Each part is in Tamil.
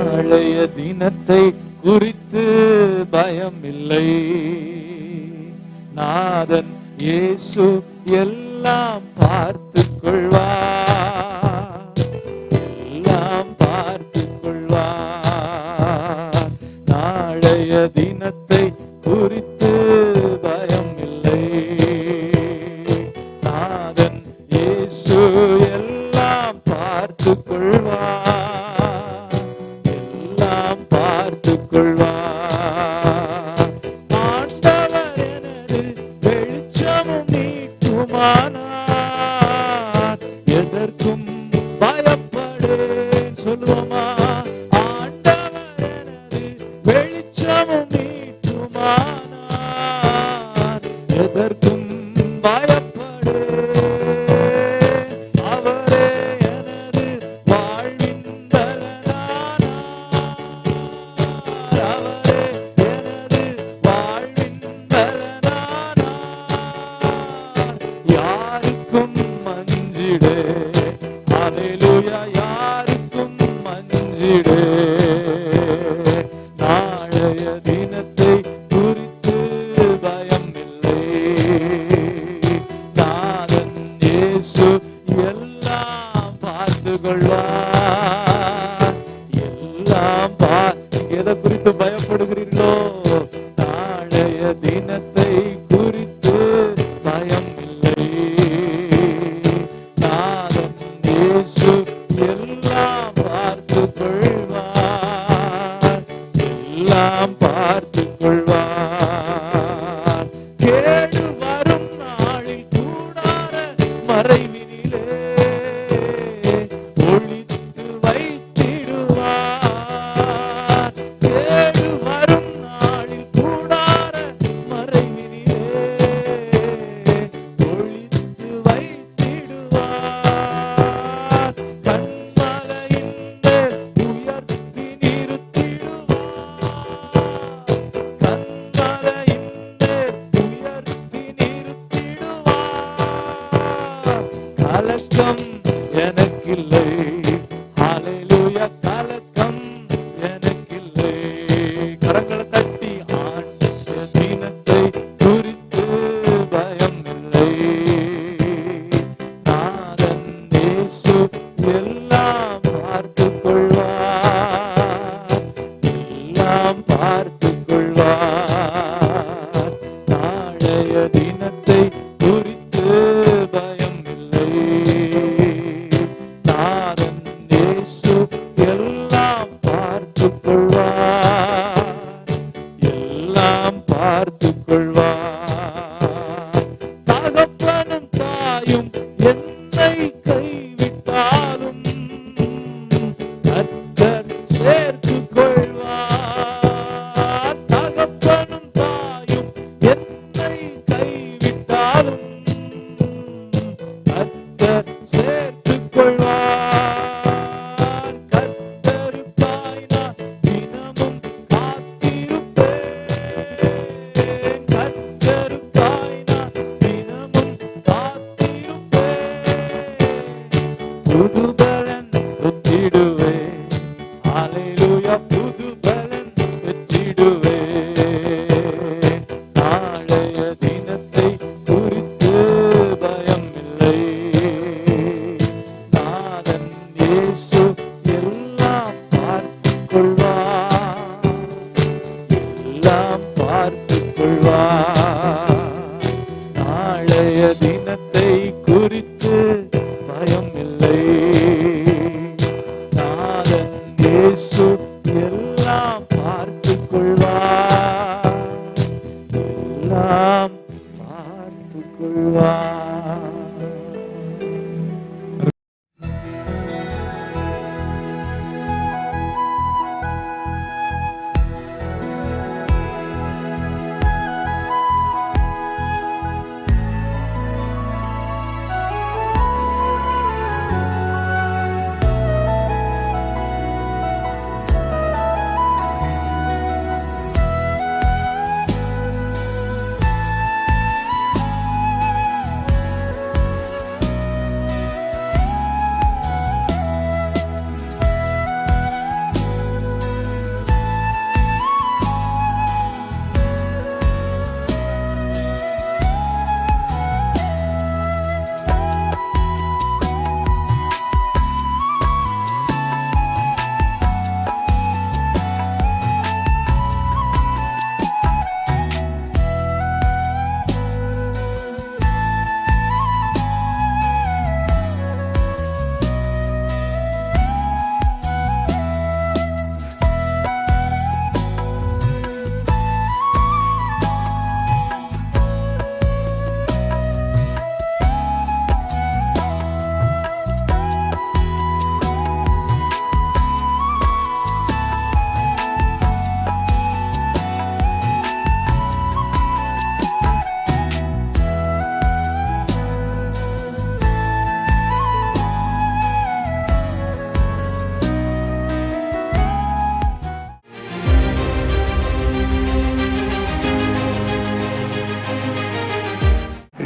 நாளைய தினத்தை குறித்து பயம் இல்லை. நாதன் இயேசு எல்லாம் பார்த்து கொள்வார், எல்லாம் பார்த்து கொள்வார். நாளைய தினத்தை குறித்து பயம் இல்லை. நாதன் இயேசு எல்லாம் பார்த்து கொள்வார், எல்லாம் பார்த்து கொள்வார். ஆண்டவர் எனது வெளிச்சமும் நீக்குமானார், எதற்கும் பயப்படேன். சொல்லுவோமா? ஆண்டவர் எனது வெளிச்சமும் நீக்குமானார், எதற்கும் நாளைய தினத்தை குறித்து பயம் இல்லை. நாதன் இயேசு எல்லாம் பார்த்து கொள்வார், எல்லாம் எதை குறித்து பயப்படுகிறீர்களோ நாளைய தினத்தை குறித்து பயம் இல்லை. நாதன் இயேசு எல்லாம் பார்த்து கொள்வார், எல்லாம் பார்த்து கொள்வார். கேடு வரும் நாளில் கூடார மறைவினிலே ஒளித்து வைத்திடுவார். கேடு வரும் நாளில் கூடார மறைவினிலே ஒளித்து வைத்திடுவார். கண்மலையின் மேல் உயர்த்தி நிறுத்திடுவார், கண்மலையின் மேல் உயர்த்தி நிறுத்திடுவார். கலக்கம் எனக்கில்லை, ஹல்லேலூயா, கலக்கம் எனக்கில்லை. கரங்களை தட்டி ஆண்டவர் தினத்தை குறித்து பயம் இல்லை. நாதன் இயேசு எல்லாம் பார்த்து கொள்வார், எல்லாம் பார்த்து கொள்வார். நாளைய தினத்தை குறித்து பயம் இல்லை. நாதன் இயேசு எல்லாம் பார்த்து கொள்வார், எல்லாம் பார்த்து கொள்வார். தகப்பனும் தாயும் என்னை கைவிட்டாலும் கர்த்தர் சேர்த்து கொள்வார். தகப்பனும் தாயும் என்னை கைவிட்டாலும் கர்த்தர் சேர்த்து கொள்வார். கர்த்தருக்காய் நான் தினமும் காத்திருப்பேன், கர்த்தருக்காய் நான் தினமும் காத்திருப்பேன். புது பலன் பெற்றிடுவேன், ஹல்லேலூயா, புது பலன் பெற்றிடுவேன். நாளைய தினத்தை குறித்து பயம் இல்லை. நாதன் இயேசு எல்லாம் பார்த்து கொள்வார், எல்லாம் பார்த்து கொள்வார். நாளைய தினத்தை குறித்து பயம் இல்லை. நாதன் இயேசு எல்லாம் பார்த்து கொள்வார், எல்லாம் பார்த்து கொள்வார்.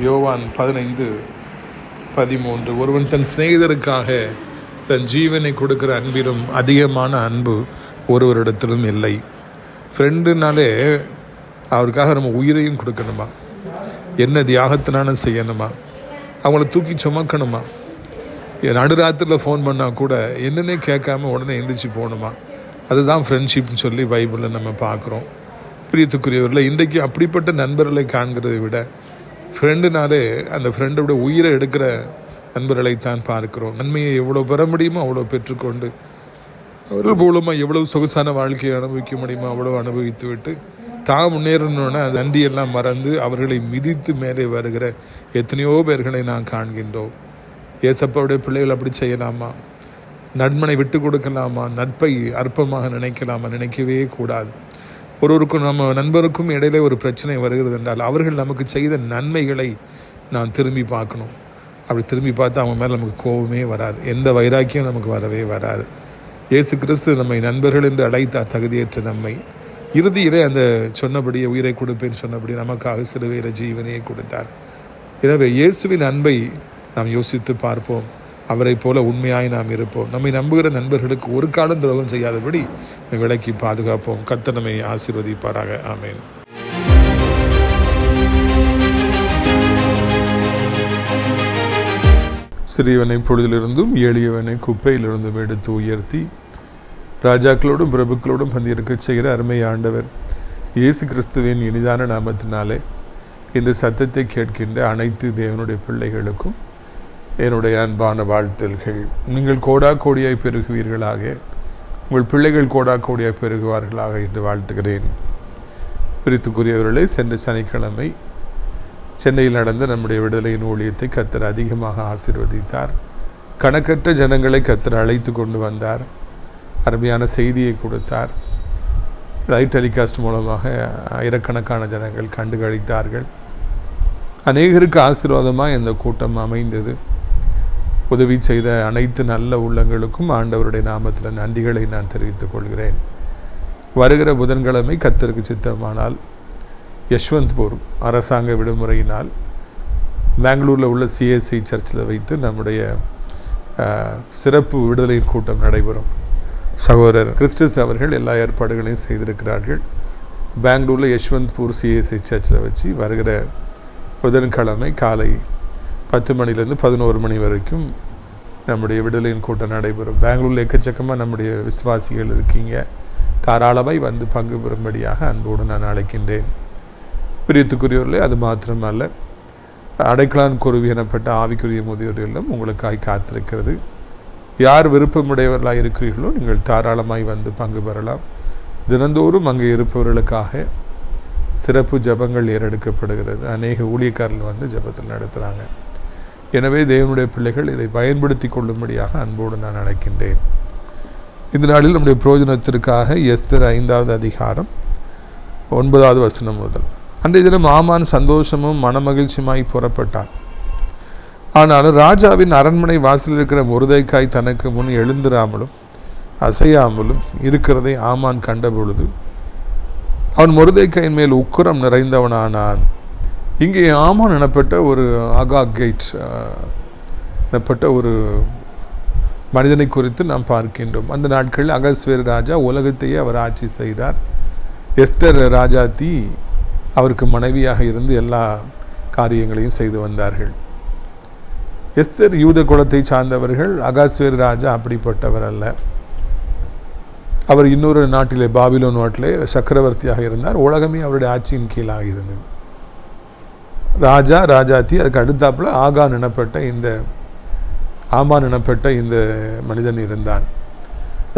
யோவான் 15:13. ஒருவன் தன் சிநேகிதருக்காக தன் ஜீவனை கொடுக்கிற அன்பிலும் அதிகமான அன்பு ஒருவரிடத்திலும் இல்லை. ஃப்ரெண்டுனாலே அவருக்காக நம்ம உயிரையும் கொடுக்கணுமா, என்ன தியாகத்தினாலும் செய்யணுமா, அவங்கள தூக்கி சுமக்கணுமா, நடுராத்திரியில் ஃபோன் பண்ணால் கூட என்னன்னே கேட்காம உடனே எந்திரிச்சு போகணுமா. அதுதான் ஃப்ரெண்ட்ஷிப்னு சொல்லி பைபிளில் நம்ம பார்க்குறோம். பிரியத்துக்குரியவரில் இன்றைக்கு அப்படிப்பட்ட நண்பர்களை காண்கிறதை விட ஃப்ரெண்டுனாலே அந்த ஃப்ரெண்டோட உயிரை எடுக்கிற நண்பர்களைத்தான் பார்க்கிறோம். நன்மையை எவ்வளோ பெற முடியுமோ அவ்வளோ பெற்றுக்கொண்டு அவர்கள் மூலமாக எவ்வளவு சொகுசான வாழ்க்கையை அனுபவிக்க முடியுமோ அவ்வளோ அனுபவித்து விட்டு தான் முன்னேறணுன்னா அது நன்றியெல்லாம் மறந்து அவர்களை மிதித்து மேலே வருகிற எத்தனையோ பேர்களை நான் காண்கின்றோம். ஏசப்பாவுடைய பிள்ளைகள் அப்படி செய்யலாமா? நண்பனை விட்டு கொடுக்கலாமா? நட்பை அற்பமாக நினைக்கலாமா? நினைக்கவே கூடாது. ஒருவருக்கும் நம்ம நண்பருக்கும் இடையிலே ஒரு பிரச்சனை வருகிறது என்றால் அவர்கள் நமக்கு செய்த நன்மைகளை நான் திரும்பி பார்க்கணும். அப்படி திரும்பி பார்த்து அவங்க மேலே நமக்கு கோபமே வராது, எந்த வைராக்கியம் நமக்கு வரவே வராது. இயேசு கிறிஸ்து நம்மை நண்பர்கள் என்று அழைத்தார், தகுதியற்ற நம்மை. இறுதியிலே அந்த சொன்னபடியே உயிரை கொடுப்பேன்னு சொன்னபடி நமக்காக சிலுவையில ஜீவனையை கொடுத்தார். எனவே இயேசுவின் அன்பை நாம் யோசித்து பார்ப்போம். அவரை போல உண்மையாய் நாம் இருப்போம். நம்மை நம்புகிற நண்பர்களுக்கு ஒரு காலம் துரோகம் செய்யாதபடி விலக்கி பாதுகாப்போம். கர்த்தர் நம்மை ஆசீர்வதிப்பாராக. ஆமென். சிறியவனை பொழுதிலிருந்தும் எளியவனை குப்பையிலிருந்தும் எடுத்து உயர்த்தி ராஜாக்களோடும் பிரபுக்களோடும் பந்தியிருக்க செய்கிற அருமை ஆண்டவர் இயேசு கிறிஸ்துவின் இனிதான நாமத்தினாலே இந்த சத்தத்தை கேட்கின்ற அனைத்து தேவனுடைய பிள்ளைகளுக்கும் என்னுடைய அன்பான வாழ்த்தல்கள். நீங்கள் கோடா கோடியாய் பெருகுவீர்களாக, உங்கள் பிள்ளைகள் கோடா கோடியாய் பெருகுவார்களாக என்று வாழ்த்துகிறேன். பிரித்துக்குரியவர்களே, சென்ற சனிக்கிழமை சென்னையில் நடந்த நம்முடைய விடுதலையின் ஊழியத்தை கர்த்தர் அதிகமாக ஆசீர்வதித்தார். கணக்கற்ற ஜனங்களை கர்த்தர் அழைத்து கொண்டு வந்தார். அருமையான செய்தியை கொடுத்தார். லைவ் டெலிகாஸ்ட் மூலமாக ஆயிரக்கணக்கான ஜனங்கள் கண்டு கழித்தார்கள். அநேகருக்கு ஆசீர்வாதமாக இந்த கூட்டம் அமைந்தது. உதவி செய்த அனைத்து நல்ல உள்ளங்களுக்கும் ஆண்டவருடைய நாமத்தில் நன்றிகளை நான் தெரிவித்துக் கொள்கிறேன். வருகிற புதன்கிழமை கர்த்தருக்கு சித்தமானால் யஷ்வந்த்பூர் அரசாங்க விடுமுறையினால் பெங்களூரில் உள்ள CSI சர்ச்சில் வைத்து நம்முடைய சிறப்பு விடுதலை கூட்டம் நடைபெறும். சகோதரர் கிறிஸ்டஸ் அவர்கள் எல்லா ஏற்பாடுகளையும் செய்திருக்கிறார்கள். பெங்களூரில் யஷ்வந்த்பூர் CSI சர்ச்சில் வச்சு வருகிற புதன்கிழமை காலை 10 மணிலேருந்து 11 மணி வரைக்கும் நம்முடைய விடுதலையின் கூட்டம் நடைபெறும். பெங்களூரில் எக்கச்சக்கமாக நம்முடைய விசுவாசிகள் இருக்கீங்க. தாராளமாய் வந்து பங்கு பெறும்படியாக அன்போடு நான் அழைக்கின்றேன். பிரியத்துக்குரியவர்களே, அது மாத்திரமல்ல, அடைக்கலான் குருவி எனப்பட்ட ஆவிக்குரிய முதியோர் இல்லம் உங்களுக்காய் காத்திருக்கிறது. யார் விருப்பமுடையவர்களாக இருக்கிறீர்களோ நீங்கள் தாராளமாய் வந்து பங்கு பெறலாம். தினந்தோறும் அங்கே இருப்பவர்களுக்காக சிறப்பு ஜபங்கள் ஏறெடுக்கப்படுகிறது. அநேக ஊழியக்காரர்கள் வந்து ஜபத்தில் நடத்துகிறாங்க. எனவே தேவனுடைய பிள்ளைகள் இதை பயன்படுத்தி கொள்ளும்படியாக அன்போடு நான் அழைக்கின்றேன். இந்த நாளில் நம்முடைய பிரயோஜனத்திற்காக எஸ்தர் 5வது அதிகாரம் 9வது வசனம் முதல். அன்றைய தினம் ஆமான் சந்தோஷமும் மனமகிழ்ச்சியுமாய் புறப்பட்டான். ஆனாலும் ராஜாவின் அரண்மனை வாசலில் இருக்கிற மொர்தெகாய் தனக்கு முன் எழுந்திராமலும் அசையாமலும் இருக்கிறதை ஆமான் கண்டபொழுது அவன் மொர்தெகாயின் மேல் உக்கிரம் நிறைந்தவனானான். இங்கே ஆமான் எனப்பட்ட ஒரு அகாகைட் எனப்பட்ட ஒரு மனிதனை குறித்து நாம் பார்க்கின்றோம். அந்த நாட்களில் அகஸ்வேரு ராஜா உலகத்தையே அவர் ஆட்சி செய்தார். எஸ்தர் ராஜாத்தி அவருக்கு மனைவியாக இருந்து எல்லா காரியங்களையும் செய்து வந்தார்கள். எஸ்தர் யூத குலத்தை சார்ந்தவர்கள். அகாஸ்வேரு ராஜா அப்படிப்பட்டவர் அல்ல. அவர் இன்னொரு நாட்டிலே, பாபிலோன் நாட்டிலே சக்கரவர்த்தியாக இருந்தார். உலகமே அவருடைய ஆட்சியின் கீழாக இருந்தது. ராஜா ராஜாத்தி, அதுக்கு அடுத்தாப்புல ஆகான் எனப்பட்ட இந்த மனிதன் இருந்தான்.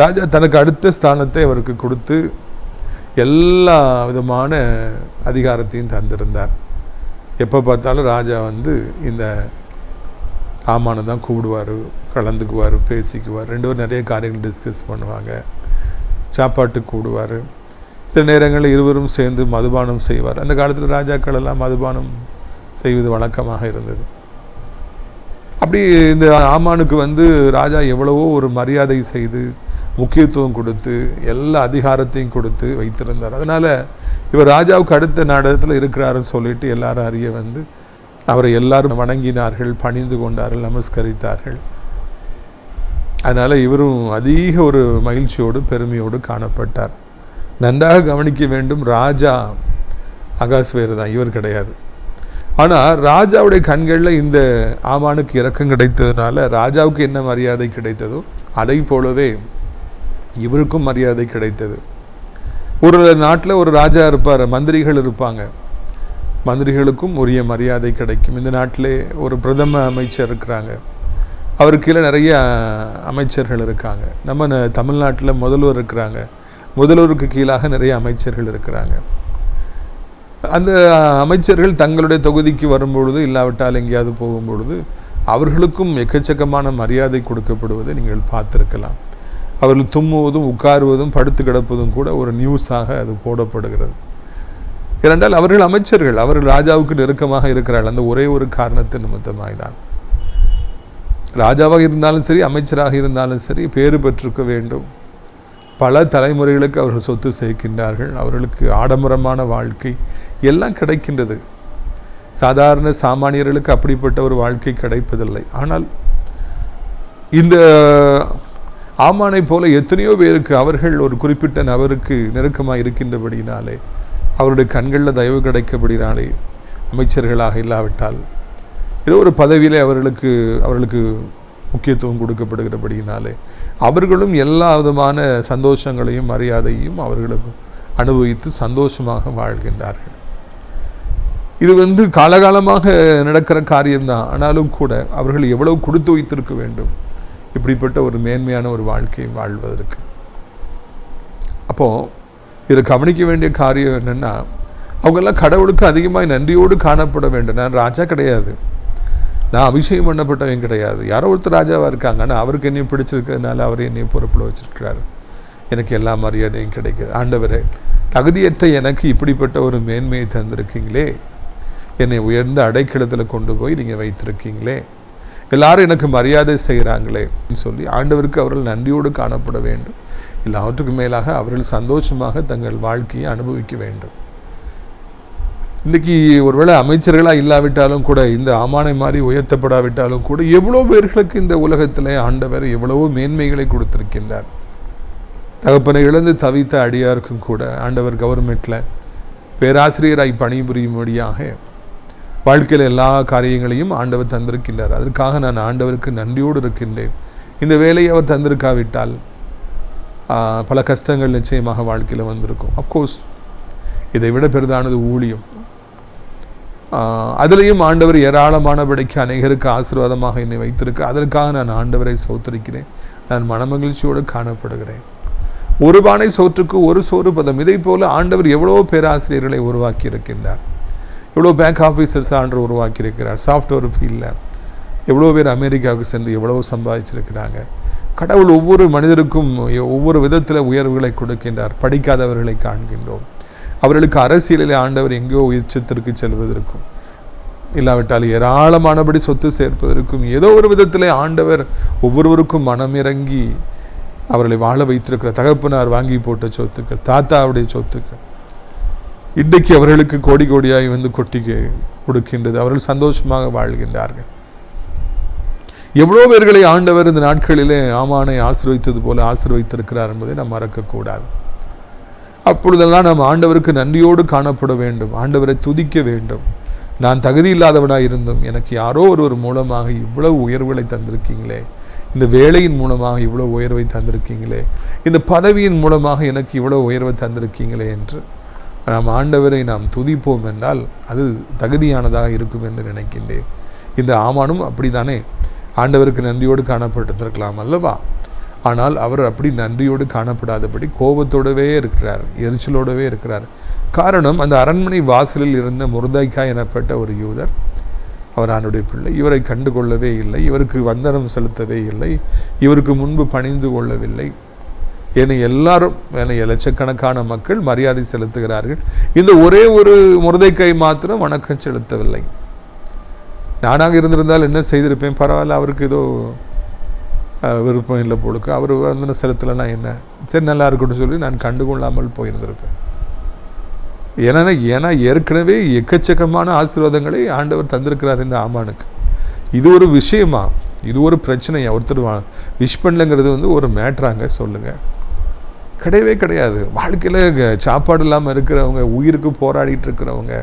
ராஜா தனக்கு அடுத்த ஸ்தானத்தை அவருக்கு கொடுத்து எல்லா விதமான அதிகாரத்தையும் தந்திருந்தார். எப்போ பார்த்தாலும் ராஜா வந்து இந்த ஆமானை தான் கூப்பிடுவார், கலந்துக்குவார், பேசிக்குவார். 2 பேரும் நிறைய காரியங்கள் டிஸ்கஸ் பண்ணுவாங்க. சாப்பாட்டுக்கு கூடுவார். சில நேரங்களில் இருவரும் சேர்ந்து மதுபானம் செய்வார். அந்த காலத்தில் ராஜாக்கள் எல்லாம் மதுபானம் செய்வது வழக்கமாக இருந்தது. அப்படி இந்த ஆமானுக்கு வந்து ராஜா எவ்வளவோ ஒரு மரியாதை செய்து முக்கியத்துவம் கொடுத்து எல்லா அதிகாரத்தையும் கொடுத்து வைத்திருந்தார். அதனால் இவர் ராஜாவுக்கு அடுத்த நாடகத்தில் இருக்கிறாருன்னு சொல்லிட்டு எல்லாரும் அறிய வந்து அவரை எல்லாரும் வணங்கினார்கள், பணிந்து கொண்டார்கள், நமஸ்கரித்தார்கள். அதனால் இவரும் அதிக ஒரு மகிழ்ச்சியோடு பெருமையோடு காணப்பட்டார். நன்றாக கவனிக்க வேண்டும், ராஜா அகாஸ்வேரு தான், இவர் கிடையாது. ஆனால் ராஜாவுடைய கண்களில் இந்த ஆமானுக்கு இரக்கம் கிடைத்ததுனால ராஜாவுக்கு என்ன மரியாதை கிடைத்ததோ அதை போலவே இவருக்கும் மரியாதை கிடைத்தது. ஒரு நாட்டில் ஒரு ராஜா இருப்பார், மந்திரிகள் இருப்பாங்க, மந்திரிகளுக்கும் உரிய மரியாதை கிடைக்கும். இந்த நாட்டிலே ஒரு பிரதம அமைச்சர் இருக்கிறாங்க, அவருக்கு கீழே நிறைய அமைச்சர்கள் இருக்காங்க. நம்ம தமிழ்நாட்டில் முதல்வர் இருக்கிறாங்க, முதல்வருக்கு கீழாக நிறைய அமைச்சர்கள் இருக்கிறாங்க. அந்த அமைச்சர்கள் தங்களுடைய தொகுதிக்கு வரும்பொழுது, இல்லாவிட்டால் எங்கேயாவது போகும்பொழுது அவர்களுக்கும் எக்கச்சக்கமான மரியாதை கொடுக்கப்படுவதை நீங்கள் பார்த்துருக்கலாம். அவர்கள் தும்முவதும் உட்காருவதும் படுத்து கிடப்பதும் கூட ஒரு நியூஸாக அது போடப்படுகிறது. ஏனென்றால் அவர்கள் அமைச்சர்கள், அவர்கள் ராஜாவுக்கு நெருக்கமாக இருக்கிறார்கள். அந்த ஒரே ஒரு காரணத்தின் நிமித்தமாய்தான். ராஜாவாக இருந்தாலும் சரி, அமைச்சராக இருந்தாலும் சரி, பேறு பெற்றிருக்க வேண்டும். பல தலைமுறைகளுக்கு அவர்கள் சொத்து சேர்க்கின்றார்கள், அவர்களுக்கு ஆடம்பரமான வாழ்க்கை எல்லாம் கிடைக்கின்றது. சாதாரண சாமானியர்களுக்கு அப்படிப்பட்ட ஒரு வாழ்க்கை கிடைப்பதில்லை. ஆனால் இந்த ஆமானை போல எத்தனையோ பேருக்கு அவர்கள் ஒரு குறிப்பிட்ட நபருக்கு நெருக்கமாக இருக்கின்றபடினாலே, அவருடைய கண்களில் தயவு கிடைக்கபடினாலே, அமைச்சர்களாக இல்லாவிட்டால் ஏதோ ஒரு பதவியிலே அவர்களுக்கு முக்கியத்துவம் கொடுக்கப்படுகிறபடினாலே அவர்களும் எல்லா விதமான சந்தோஷங்களையும் மரியாதையும் அவர்களுக்கு அனுபவித்து சந்தோஷமாக வாழ்கின்றார்கள். இது காலகாலமாக நடக்கிற காரியம்தான். ஆனாலும் கூட அவர்கள் எவ்வளவு கொடுத்து வைத்திருக்க வேண்டும் இப்படிப்பட்ட ஒரு மேன்மையான ஒரு வாழ்க்கையை வாழ்வதற்கு. அப்போது இதை கவனிக்க வேண்டிய காரியம் என்னென்னா, அவங்கெல்லாம் கடவுளுக்கு அதிகமாக நன்றியோடு காணப்பட வேண்டும். நான் ராஜா கிடையாது, நான் அபிஷேகம் பண்ணப்பட்டவன் கிடையாது, யாரோ ஒருத்தர் ராஜாவாக இருக்காங்க, ஆனால் அவருக்கு என்னையும் பிடிச்சிருக்கிறதுனால அவர் என்னையும் பொறுப்பில் வச்சுருக்கிறாரு, எனக்கு எல்லா மரியாதையும் கிடைக்கிது. ஆண்டவரே, தகுதியற்ற எனக்கு இப்படிப்பட்ட ஒரு மேன்மையை தந்திருக்கீங்களே, என்னை உயர்ந்த அடைக்கலத்தில் கொண்டு போய் நீங்கள் வைத்திருக்கீங்களே, எல்லாரும் எனக்கு மரியாதை செய்கிறாங்களே சொல்லி ஆண்டவருக்கு அவர்கள் நன்றியோடு காணப்பட வேண்டும். எல்லாவற்றுக்கும் மேலாக அவர்கள் சந்தோஷமாக தங்கள் வாழ்க்கையை அனுபவிக்க வேண்டும். இன்றைக்கி ஒருவேளை அமைச்சர்களாக இல்லாவிட்டாலும் கூட, இந்த ஆமானை மாதிரி உயர்த்தப்படாவிட்டாலும் கூட, எவ்வளோ பேர்களுக்கு இந்த உலகத்தில் ஆண்டவர் எவ்வளவோ மேன்மைகளை கொடுத்திருக்கின்றார். தகப்பனை இழந்து தவித்த அடியாருக்கும் கூட ஆண்டவர் கவர்மெண்ட்டில் பேராசிரியராய் பணிபுரியும்படியாக வாழ்க்கையில் எல்லா காரியங்களையும் ஆண்டவர் தந்திருக்கின்றார். அதற்காக நான் ஆண்டவருக்கு நன்றியோடு இருக்கின்றேன். இந்த வேலையை அவர் தந்திருக்காவிட்டால் பல கஷ்டங்கள் நிச்சயமாக வாழ்க்கையில் வந்திருக்கும். அஃப்கோர்ஸ் இதை விட பெரிதானது ஊழியம். அதிலையும் ஆண்டவர் ஏராளமானபடிக்கு அநேகருக்கு ஆசீர்வாதமாக என்னை வைத்திருக்க, அதற்காக நான் ஆண்டவரை சோத்தரிக்கிறேன். நான் மனமகிழ்ச்சியோடு காணப்படுகிறேன். ஒரு பானை சோற்றுக்கு ஒரு சோறு பதம். இதை போல ஆண்டவர் எவ்வளோ பேராசிரியர்களை உருவாக்கி இருக்கின்றார், எவ்வளோ பேங்க் ஆஃபீஸர்ஸ் ஆண்டவர் உருவாக்கி இருக்கிறார். சாஃப்ட்வேர் ஃபீல்டில் எவ்வளோ பேர் அமெரிக்காவுக்கு சென்று எவ்வளோ சம்பாதிச்சிருக்கிறாங்க. கடவுள் ஒவ்வொரு மனிதருக்கும் ஒவ்வொரு விதத்தில் உயர்வுகளை கொடுக்கின்றார். படிக்காதவர்களை காண்கின்றோம், அவர்களுக்கு அரசியலில் ஆண்டவர் எங்கேயோ உயர்ச்சத்திற்கு செல்வதற்கும், இல்லாவிட்டால் ஏராளமானபடி சொத்து சேர்ப்பதற்கும், ஏதோ ஒரு விதத்தில் ஆண்டவர் ஒவ்வொருவருக்கும் மனமிறங்கி அவர்களை வாழ வைத்திருக்கிற தகப்பனார் வாங்கி போட்ட சொத்துக்கள், தாத்தாவுடைய சொத்துக்கள் இன்றைக்கு அவர்களுக்கு கோடி கோடியாய் கொட்டி கொடுக்கின்றது. அவர்கள் சந்தோஷமாக வாழ்கின்றார்கள். எவ்வளோ பேர்களை ஆண்டவர் இந்த நாட்களிலே ஆமானை ஆசீர்வதித்தது போல ஆசீர்வதித்திருக்கிறார் என்பதை நாம் மறக்கக்கூடாது. அப்பொழுதெல்லாம் நாம் ஆண்டவருக்கு நன்றியோடு காணப்பட வேண்டும், ஆண்டவரை துதிக்க வேண்டும். நான் தகுதி இல்லாதவனாக இருந்தும் எனக்கு யாரோ ஒருவர் மூலமாக இவ்வளவு உயர்வுகளை தந்திருக்கீங்களே, இந்த வேலையின் மூலமாக இவ்வளோ உயர்வை தந்திருக்கீங்களே, இந்த பதவியின் மூலமாக எனக்கு இவ்வளோ உயர்வை தந்திருக்கீங்களே என்று நாம் ஆண்டவரை நாம் துதிப்போம் என்றால் அது தகுதியானதாக இருக்கும் என்று நினைக்கின்றேன். இந்த ஆமானும் அப்படி தானே ஆண்டவருக்கு நன்றியோடு காணப்பட்டிருக்கலாம் அல்லவா? ஆனால் அவர் அப்படி நன்றியோடு காணப்படாதபடி கோபத்தோடவே இருக்கிறார், எரிச்சலோடவே இருக்கிறார். காரணம், அந்த அரண்மனை வாசலில் இருந்த முர்தாய்க்காய் எனப்பட்ட ஒரு யூதர், அவர் ஆண்டுடைய பிள்ளை, இவரை கண்டு கொள்ளவே இல்லை, இவருக்கு வந்தனம் செலுத்தவே இல்லை, இவருக்கு முன்பு பணிந்து கொள்ளவில்லை. என்னை எல்லாரும் லட்சக்கணக்கான மக்கள் மரியாதை செலுத்துகிறார்கள், இந்த ஒரே ஒரு முர்தாய்க்காய் மாத்திரம் வணக்கம் செலுத்தவில்லை. நானாக இருந்திருந்தால் என்ன செய்திருப்பேன், பரவாயில்ல, அவருக்கு ஏதோ விருப்பம் இல்லை போலுக்கு, அவர் வந்தனம் செலுத்தலைன்னா என்ன, சரி நல்லா இருக்கட்டும் சொல்லி நான் கண்டுகொள்ளாமல் போயிருந்திருப்பேன். ஏன்னா ஏற்கனவே எக்கச்சக்கமான ஆசீர்வாதங்களை ஆண்டவர் தந்திருக்கிறார் இந்த ஆமானுக்கு. இது ஒரு விஷயமா, இது ஒரு பிரச்சனையா? ஒருத்தர் விஷ் பண்ணலங்கிறது ஒரு மேட்ராங்க? சொல்லுங்கள். கிடையவே கிடையாது. வாழ்க்கையில் சாப்பாடு இல்லாமல் இருக்கிறவங்க, உயிருக்கு போராடிட்டு இருக்கிறவங்க,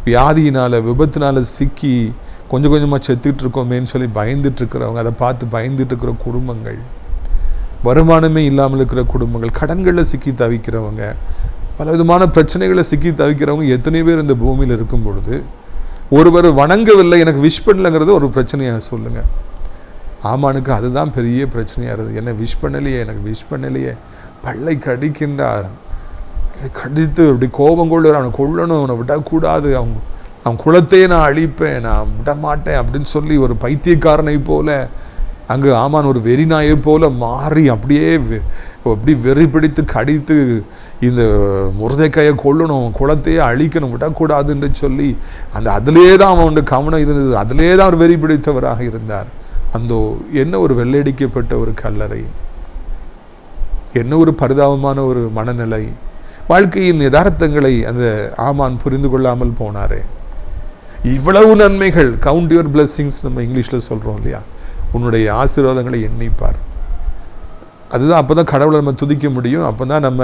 வியாதியினால் விபத்தினால் சிக்கி கொஞ்சம் கொஞ்சமாக செத்துக்கிட்டு இருக்கோமேன்னு சொல்லி பயந்துட்டு இருக்கிறவங்க, அதை பார்த்து பயந்துட்டு இருக்கிற குடும்பங்கள், வருமானமே இல்லாமல் இருக்கிற குடும்பங்கள், கடன்களில் சிக்கி தவிக்கிறவங்க, பல விதமான பிரச்சனைகளை சிக்கி தவிக்கிறவங்க எத்தனை பேர் இந்த பூமியில் இருக்கும் பொழுது ஒருவர் வணங்கவில்லை, எனக்கு விஷ் பண்ணலைங்கிறது ஒரு பிரச்சனையாக? சொல்லுங்கள். ஆமானுக்கு அதுதான் பெரிய பிரச்சனையாக இருந்தது. என்ன விஷ் பண்ணலையே, எனக்கு விஷ் பண்ணலையே, பல்லை கடிக்கின்றார், கடித்து அப்படி கோபம் கொள்ளுற, அவனை கொல்லணும், அவனை விடக்கூடாது, அவன் குலத்தையே நான் அழிப்பேன், நான் விட மாட்டேன் அப்படின்னு சொல்லி ஒரு பைத்தியக்காரனை போல அங்கு ஆமான் ஒரு வெறி நாயை போல மாறி அப்படியே அப்படி வெறி பிடித்து கடித்து இந்த முருதைக்காயை கொல்லணும், குலத்தையே அழிக்கணும், விடக்கூடாதுன்னு சொல்லி அதிலே தான் அவன் கவனம் இருந்தது, அதிலே தான் அவர் வெறி பிடித்தவராக இருந்தார். என்ன ஒரு வெள்ளையடிக்கப்பட்ட ஒரு கல்லறை, என்ன ஒரு பரிதாபமான ஒரு மனநிலை. வாழ்க்கையின் யதார்த்தங்களை அந்த ஆமான் புரிந்து கொள்ளாமல் போனாரே. இவ்வளவு நன்மைகள், கவுண்ட் யுவர் பிளெஸிங்ஸ் நம்ம இங்கிலீஷில் சொல்கிறோம் இல்லையா, உன்னுடைய ஆசீர்வாதங்களை எண்ணிப்பார். அதுதான் அப்போ தான் கடவுளை நம்ம துதிக்க முடியும். அப்போ தான் நம்ம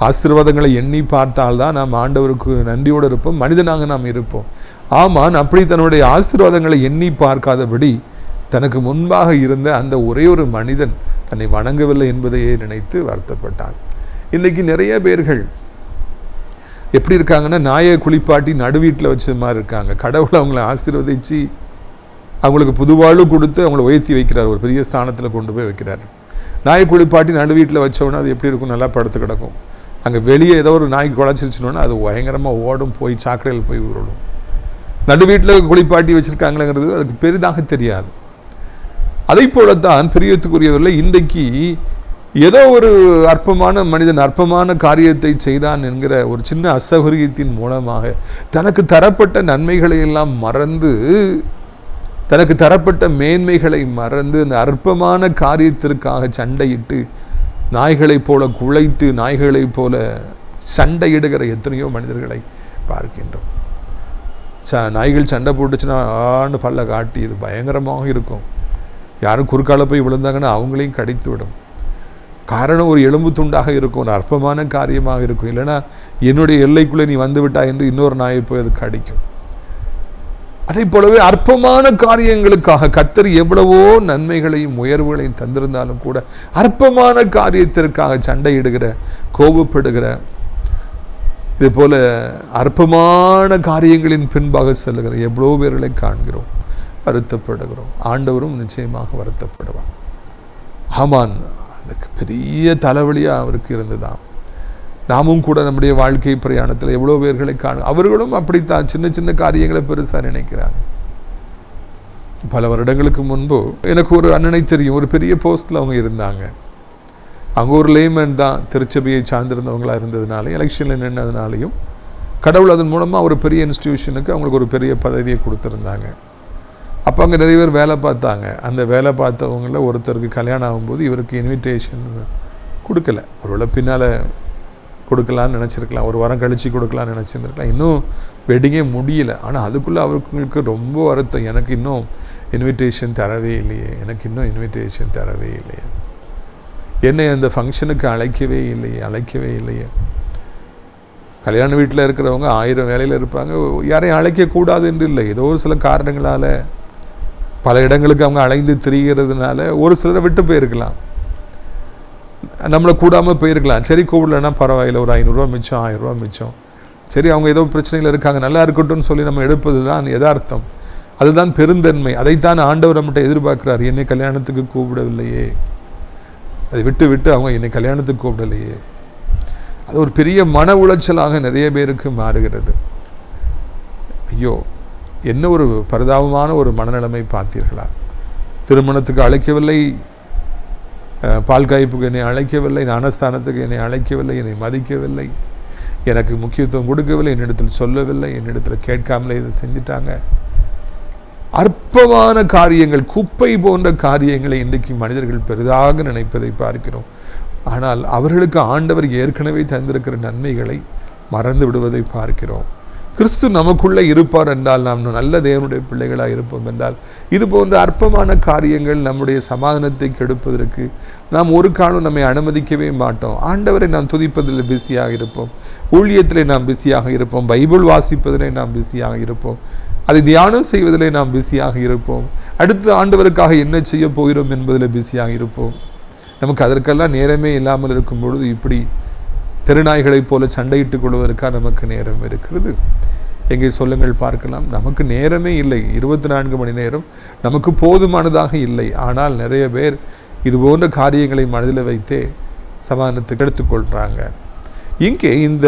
ஆசீர்வாதங்களை எண்ணி பார்த்தால்தான் நாம் ஆண்டவருக்கு நன்றியோடு இருப்போம், மனிதனாக நாம் இருப்போம். ஆமான் அப்படி தன்னுடைய ஆசீர்வாதங்களை எண்ணி பார்க்காதபடி தனக்கு முன்பாக இருந்த அந்த ஒரே ஒரு மனிதன் தன்னை வணங்கவில்லை என்பதையே நினைத்து வருத்தப்பட்டான். இன்றைக்கி நிறைய பேர்கள் எப்படி இருக்காங்கன்னா, நாயை குளிப்பாட்டி நடுவீட்டில் வச்ச மாதிரி இருக்காங்க. கடவுளை அவங்கள ஆசீர்வதித்து அவங்களுக்கு புதுவாழ்வு கொடுத்து அவங்கள உயர்த்தி வைக்கிறார், ஒரு பெரிய ஸ்தானத்தில் கொண்டு போய் வைக்கிறார். நாயை குளிப்பாட்டி நடுவீட்டில் வச்சோன்னா அது எப்படி இருக்கும், நல்லா படுத்து கிடக்கும். அங்கே வெளியே ஏதோ ஒரு நாய்க்கு குழச்சிருச்சுனோன்னா அது பயங்கரமாக ஓடும், போய் சாக்கடையில் போய் உருளும். நடுவீட்டில் குளிப்பாட்டி வச்சுருக்காங்களேங்கிறது அதுக்கு பெரிதாக தெரியாது. அதை போலத்தான் பிரியத்துக்குரியவர்கள் இன்றைக்கு ஏதோ ஒரு அற்பமான மனிதன் அற்பமான காரியத்தை செய்தான் என்கிற ஒரு சின்ன அசௌகரியத்தின் மூலமாக தனக்கு தரப்பட்ட நன்மைகளை எல்லாம் மறந்து, தனக்கு தரப்பட்ட மேன்மைகளை மறந்து அந்த அற்பமான காரியத்திற்காக சண்டையிட்டு நாய்களைப் போல குலைத்து நாய்களைப் போல சண்டையிடுகிற எத்தனையோ மனிதர்களை பார்க்கின்றோம். நாய்கள் சண்டை போட்டுச்சுன்னா ஆண்டு பல்ல காட்டி இது பயங்கரமாக இருக்கும். யாரும் குறுக்கால போய் விழுந்தாங்கன்னா அவங்களையும் கடித்து விடும். காரணம் ஒரு எலும்பு துண்டாக இருக்கும், ஒரு அற்பமான காரியமாக இருக்கும். இல்லைனா என்னுடைய எல்லைக்குள்ளே நீ வந்து விட்டா என்று இன்னொரு நாயை போய் அது கடிக்கும். அதை போலவே அற்பமான காரியங்களுக்காக கர்த்தர் எவ்வளவோ நன்மைகளையும் உயர்வுகளையும் தந்திருந்தாலும் கூட அற்பமான காரியத்திற்காக சண்டையிடுகிற, கோபப்படுகிற, இது போல அற்பமான காரியங்களின் பின்பாக செல்லுகிற எவ்வளோ பேர்களை காண்கிறோம், வருத்தப்படுகிறோம். ஆண்டவரும் நிச்சயமாக வருத்தப்படுவார். ஆமான் அதுக்கு பெரிய தலைவலியாக அவருக்கு இருந்துதான். நாமும் கூட நம்முடைய வாழ்க்கை பிரயாணத்தில் எவ்வளோ பேர்களை காணும். அவர்களும் அப்படித்தான் சின்ன சின்ன காரியங்களை பெருசாக நினைக்கிறாங்க. பல வருடங்களுக்கு முன்பு எனக்கு ஒரு அண்ணனை தெரியும், ஒரு பெரிய போஸ்டில் அவங்க இருந்தாங்க. அவங்க ஒரு லேமன் தான், திருச்சபையை சார்ந்திருந்தவங்களாக இருந்ததுனால எலெக்ஷனில் நின்றதுனாலையும் கடவுள் அதன் மூலமாக ஒரு பெரிய இன்ஸ்டிடியூஷனுக்கு அவங்களுக்கு ஒரு பெரிய பதவியை கொடுத்துருந்தாங்க. அப்போ அங்கே நிறைய பேர் வேலை பார்த்தாங்க. அந்த வேலை பார்த்தவங்களில் ஒருத்தருக்கு கல்யாணம் ஆகும்போது இவருக்கு இன்விடேஷன் கொடுக்கல. ஒருவேளை பின்னால் கொடுக்கலான்னு நினச்சிருக்கலாம், ஒரு வாரம் கழித்து கொடுக்கலான்னு நினச்சிருந்துருக்கலாம். இன்னும் வெட்டிங்கே முடியல. ஆனால் அதுக்குள்ளே அவர்களுக்கு ரொம்ப வருத்தம், எனக்கு இன்னும் இன்விடேஷன் தரவே இல்லையே, எனக்கு இன்னும் இன்விடேஷன் தரவே இல்லையே, என்னை அந்த ஃபங்க்ஷனுக்கு அழைக்கவே இல்லையே. கல்யாண வீட்டில் இருக்கிறவங்க 1000 வேலையில் இருப்பாங்க, யாரையும் அழைக்கக்கூடாது என்று இல்லை. ஏதோ ஒரு சில காரணங்களால் பல இடங்களுக்கு அவங்க அலைந்து திரிகிறதுனால ஒரு சிலரை விட்டு போயிருக்கலாம், நம்மளை கூடாமல் போயிருக்கலாம். சரி கூடலன்னா பரவாயில்ல, ஒரு 500 ரூபா மிச்சம், 1000 ரூபா மிச்சம், சரி அவங்க ஏதோ பிரச்சனைகள் இருக்காங்க, நல்லா இருக்கட்டும்னு சொல்லி நம்ம எடுப்பது தான் யதார்த்தம். அதுதான் பெருந்தன்மை. அதைத்தான் ஆண்டவர் நம்மகிட்ட எதிர்பார்க்குறார். என்னை கல்யாணத்துக்கு கூப்பிடவில்லையே, அதை விட்டு அவங்க என்னை கல்யாணத்துக்கு கூப்பிடலையே. அது ஒரு பெரிய மன உளைச்சலாக நிறைய பேருக்கு மாறுகிறது. ஐயோ, என்ன ஒரு பரிதாபமான ஒரு மனநிலைமை பார்த்தீர்களா? திருமணத்துக்கு அழைக்கவில்லை, பால் காய்ப்புக்கு என்னை அழைக்கவில்லை, ஞானஸ்தானத்துக்கு என்னை அழைக்கவில்லை, என்னை மதிக்கவில்லை, எனக்கு முக்கியத்துவம் கொடுக்கவில்லை, என்னிடத்தில் சொல்லவில்லை, என்னிடத்தில் கேட்காமலே இதை செஞ்சிட்டாங்க. அற்பமான காரியங்கள், குப்பை போன்ற காரியங்களை இன்றைக்கு மனிதர்கள் பெரிதாக நினைப்பதை பார்க்கிறோம். ஆனால் அவர்களுக்கு ஆண்டவர் ஏற்கனவே தந்திருக்கிற நன்மைகளை மறந்து விடுவதை பார்க்கிறோம். கிறிஸ்து நமக்குள்ளே இருப்பார் என்றால் நாம் நல்ல தேவனுடைய பிள்ளைகளாக இருப்போம் என்றால் இது போன்ற அற்பமான காரியங்கள் நம்முடைய சமாதானத்தை கெடுப்பதற்கு நாம் ஒரு காலம் நம்மை அனுமதிக்கவே மாட்டோம். ஆண்டவரை நாம் துதிப்பதில் பிஸியாக இருப்போம், ஊழியத்திலே நாம் பிஸியாக இருப்போம், பைபிள் வாசிப்பதிலே நாம் பிஸியாக இருப்போம், அதை தியானம் செய்வதிலே நாம் பிஸியாக இருப்போம், அடுத்த ஆண்டவருக்காக என்ன செய்ய போகிறோம் என்பதில் பிஸியாக இருப்போம். நமக்கு அதற்கெல்லாம் நேரமே இல்லாமல் இருக்கும் பொழுது இப்படி தெருநாய்களைப் போல சண்டையிட்டுக் கொள்வதற்காக நமக்கு நேரம் இருக்கிறது. எங்கே சொல்லுங்கள் பார்க்கலாம். நமக்கு நேரமே இல்லை. 24 மணி நேரம் நமக்கு போதுமானதாக இல்லை. ஆனால் நிறைய பேர் இது போன்ற காரியங்களை மனதில் வைத்தே சமாதானத்துக்கு எடுத்துக்கொள்கிறாங்க. இங்கே இந்த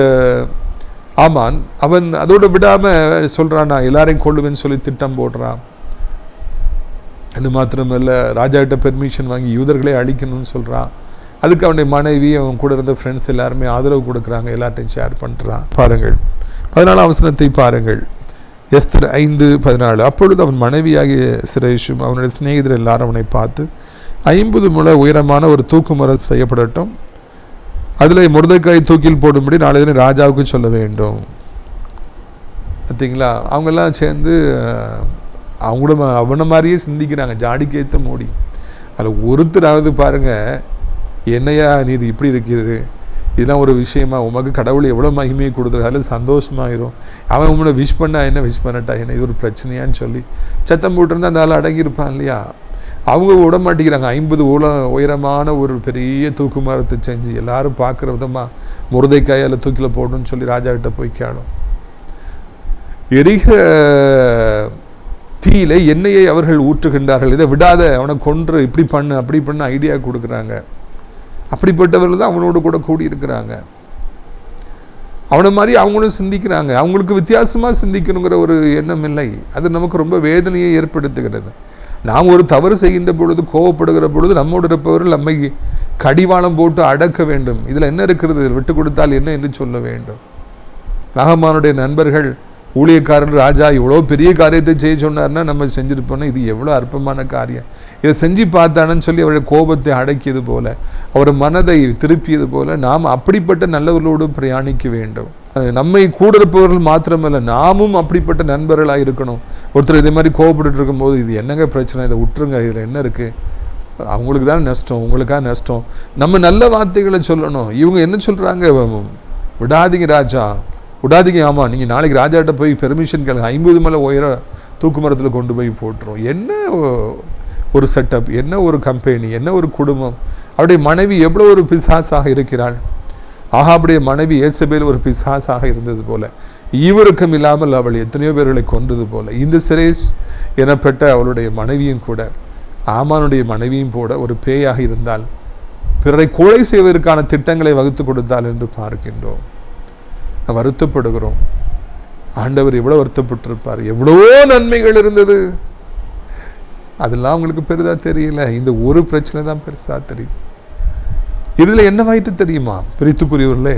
ஆமான் அவன் அதோடு விடாமல் சொல்கிறான், நான் எல்லாரையும் கொள்ளுவேன்னு சொல்லி திட்டம் போடுறான். அது மாத்திரமல்ல, ராஜாக்கிட்ட பெர்மிஷன் வாங்கி யூதர்களே அழிக்கணும்னு சொல்கிறான். அதுக்கு அவனுடைய மனைவி, அவன் கூட இருந்த ஃப்ரெண்ட்ஸ் எல்லாருமே ஆதரவு கொடுக்குறாங்க, எல்லார்ட்டையும் ஷேர் பண்ணுறான். பாருங்கள் 14ஆம் வசனத்தை பாருங்கள். எஸ்தர் 5:14. அப்பொழுது அவன் மனைவியாகிய சிரேஷும் அவனுடைய சிநேகிதர் எல்லாரும் அவனை பார்த்து 50 முழ உயரமான ஒரு தூக்கு மரம் செய்யப்படட்டும், அதில் மொர்தெக்காய் தூக்கில் போடும்படி நாளை தினம் ராஜாவுக்கு சொல்ல வேண்டும். பார்த்தீங்களா, அவங்கெல்லாம் சேர்ந்து அவங்கள அவனை மாதிரியே சிந்திக்கிறாங்க, ஜாடிக்கேற்ற மூடி. அதில் ஒருத்தராவது பாருங்கள், என்னையா நீ இது இப்படி இருக்கிறது, இதெல்லாம் ஒரு விஷயமா, உமக்கு கடவுள் எவ்வளோ மகிமையை கொடுத்துரு, அதில் சந்தோஷமாயிரும், அவன் உங்களை விஷ் பண்ணா என்ன, விஷ் பண்ணட்டா என்ன, இது ஒரு பிரச்சனையான்னு சொல்லி சத்தம் போட்டிருந்தா அந்த ஆள் அடங்கியிருப்பான் இல்லையா. அவங்க விட மாட்டேங்கிறாங்க. 50 உயரமான ஒரு பெரிய தூக்கு மரத்தை செஞ்சு எல்லாரும் பார்க்குற விதமாக மொர்தெக்காயால் தூக்கில் போடணும்னு சொல்லி ராஜாக்கிட்ட போய் கேளும். எரிகிற தீயில எண்ணெயை அவர்கள் ஊற்றுகின்றார்கள், இதை விடாத, அவனை கொன்று இப்படி பண்ணு அப்படி பண்ணு ஐடியா கொடுக்குறாங்க. அப்படிப்பட்டவர்கள் தான் அவனோடு கூட கூடியிருக்கிறாங்க. அவனை மாதிரி அவங்களும் சிந்திக்கிறாங்க. அவங்களுக்கு வித்தியாசமாக சிந்திக்கணுங்கிற ஒரு எண்ணம் இல்லை. அது நமக்கு ரொம்ப வேதனையை ஏற்படுத்துகிறது. நாம் ஒரு தவறு செய்கின்ற பொழுது, கோவப்படுகிற பொழுது நம்மோடு இருப்பவர்கள் நம்மை கடிவாளம் போட்டு அடக்க வேண்டும். இதில் என்ன இருக்கிறது, விட்டு கொடுத்தால் என்ன என்று சொல்ல வேண்டும். நாகமானுடைய நண்பர்கள் ஊழியக்காரன் ராஜா இவ்வளோ பெரிய காரியத்தை செய்ய சொன்னார்னா நம்ம செஞ்சுருப்போம்னா இது எவ்வளோ அற்பமான காரியம், இதை செஞ்சு பார்த்தானன்னு சொல்லி அவருடைய கோபத்தை அடக்கியது போல, அவர் மனதை திருப்பியது போல நாம் அப்படிப்பட்ட நல்லவர்களோடு பிரயாணிக்க வேண்டும். நம்மை கூட இருப்பவர்கள் மாத்திரமல்ல, நாமும் அப்படிப்பட்ட நண்பர்களாக இருக்கணும். ஒருத்தர் இதே மாதிரி கோவப்பட்டு இருக்கும்போது இது என்னங்க பிரச்சனை, இதை விட்டுருங்க, இதில் என்ன இருக்குது, அவங்களுக்கு தான் நஷ்டம், உங்களுக்காக நஷ்டம், நம்ம நல்ல வார்த்தைகளை சொல்லணும். இவங்க என்ன சொல்கிறாங்க, விடாதீங்க ராஜா விடாதீங்க, ஆமாம் நீங்கள் நாளைக்கு ராஜாட்ட போய் பெர்மிஷன் கேளுங்க, 50 மலை உயர தூக்கு மரத்தில் கொண்டு போய் போட்டுரும். என்ன ஒரு செட்டப், என்ன ஒரு கம்பெனி, என்ன ஒரு குடும்பம். அவருடைய மனைவி எவ்வளோ ஒரு பிசாசாக இருக்கிறாள். ஆகாபுடைய மனைவி ஏசபேல் ஒரு பிசாசாக இருந்தது போல, ஈவருக்கம் இல்லாமல் அவள் எத்தனையோ பேர்களை கொன்றது போல, இந்த சிரேஷ் எனப்பட்ட அவளுடைய மனைவியும் கூட, ஆமானுடைய மனைவியும் கூட ஒரு பேயாக இருந்தால், பிறரை கொலை செய்வதற்கான திட்டங்களை வகுத்து கொடுத்தாள் என்று பார்க்கின்றோம். வருத்தப்படுகிறோம். ஆண்டவர் எவ்வளோ வருத்தப்பட்டிருப்பார், எவ்வளவோ நன்மைகள் இருந்தது, அதெல்லாம் உங்களுக்கு பெரிதா தெரியல. இந்த ஒரு பிரச்சனை தான் பெருசா தெரியுது. இதில் என்னவாயிட்டு தெரியுமா பிரித்துக்குரியவர்களே,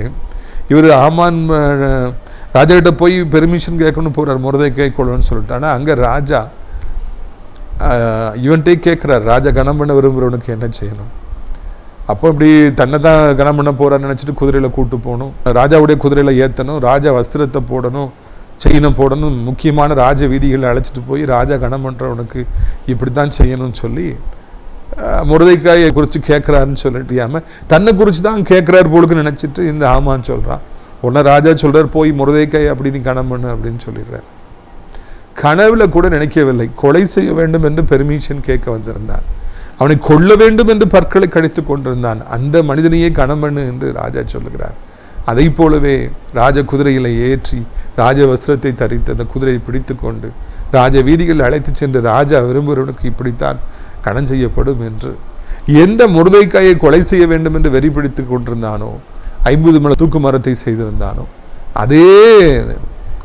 இவர் ஆமான் ராஜாக்கிட்ட போய் பெர்மிஷன் கேட்கணும்னு போகிறார், மொர்தெக்காய் கொள்ளுன்னு சொல்லிட்டு. ஆனால் அங்கே ராஜா இவன்ட்டே கேட்குறார், ராஜா கனம் பண்ண விரும்புகிறவனுக்கு என்ன செய்யணும். அப்போ இப்படி தன்னை தான் கனம் பண்ண போகிறான்னு நினச்சிட்டு குதிரையில் கூட்டு போகணும், ராஜாவுடைய குதிரையில் ஏற்றணும், ராஜா வஸ்திரத்தை போடணும், செயினை போடணும், முக்கியமான ராஜ வீதிகளை அழைச்சிட்டு போய் ராஜா கனம் பண்ணுறவனுக்கு இப்படி தான் செய்யணும்னு சொல்லி மொர்தெக்காயை குறித்து கேட்குறாருன்னு சொல்லிட்டியாமல் தன்னை குறித்து தான் கேட்குறாரு போலுக்கு நினச்சிட்டு இந்த ஆமான்னு சொல்கிறான். உடனே ராஜா சொல்கிறார், போய் மொர்தெக்காய் அப்படின்னு கனம் பண்ணு அப்படின்னு சொல்லிடுறார். கனவுல கூட நினைக்கவில்லை, கொலை செய்ய வேண்டும் என்று பெர்மிஷன் கேட்க வந்திருந்தான். அவனை கொல்ல வேண்டும் என்று பற்களை கடித்து கொண்டிருந்தான். அந்த மனிதனையே கனம் பண்ணு என்று ராஜா சொல்லுகிறார். அதை போலவே ராஜ குதிரையில் ஏற்றி ராஜ வஸ்திரத்தை தரித்து அந்த குதிரையை பிடித்து கொண்டு ராஜ வீதிகளில் அழைத்து சென்று ராஜா விரும்புகிறவனுக்கு இப்படித்தான் கடன் செய்யப்படும் என்று எந்த மொர்தெக்காயை கொலை செய்ய வேண்டும் என்று வெறி பிடித்து கொண்டிருந்தானோ, 50 மலை தூக்கு மரத்தை செய்திருந்தானோ, அதே